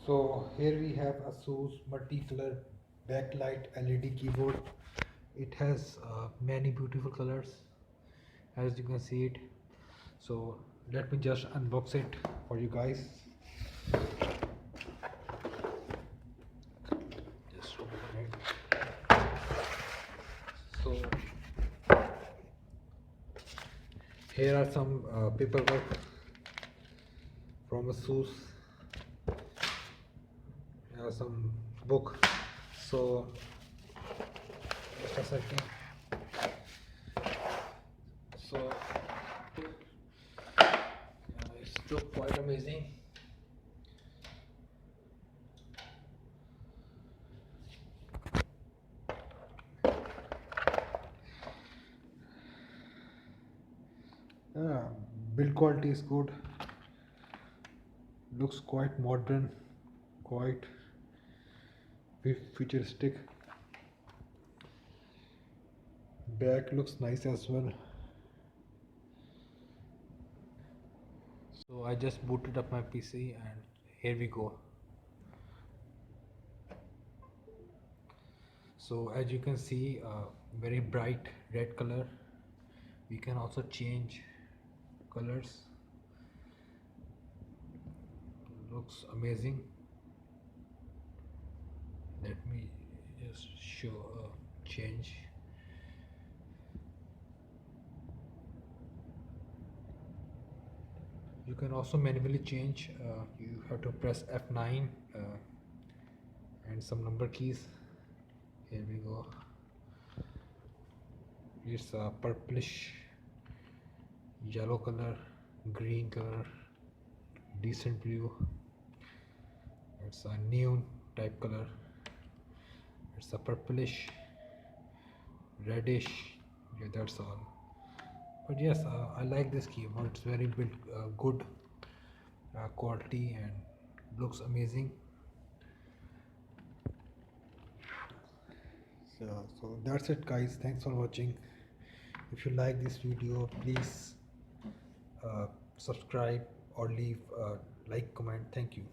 So here we have ASUS multicolor backlight LED keyboard. It has many beautiful colors, as you can see it. So let me just unbox it for you guys. Just open it. So here are some paperwork from ASUS. Some book. So just a second. So it's still quite amazing. Build quality is good. Looks quite modern, quite futuristic. Back looks nice as well. So I just booted up my PC and here we go. So as you can see, very bright red color. We can also change colors. Looks amazing. Let me just show a change. You can also manually change. You have to press F9 and some number keys. Here we go. It's a purplish yellow color, green color, decent blue. It's a neon type color. It's a purplish, reddish. Yeah, that's all. But yes, I like this keyboard. It's very good quality and looks amazing. So that's it, guys. Thanks for watching. If you like this video, please subscribe or leave a like, comment. Thank you.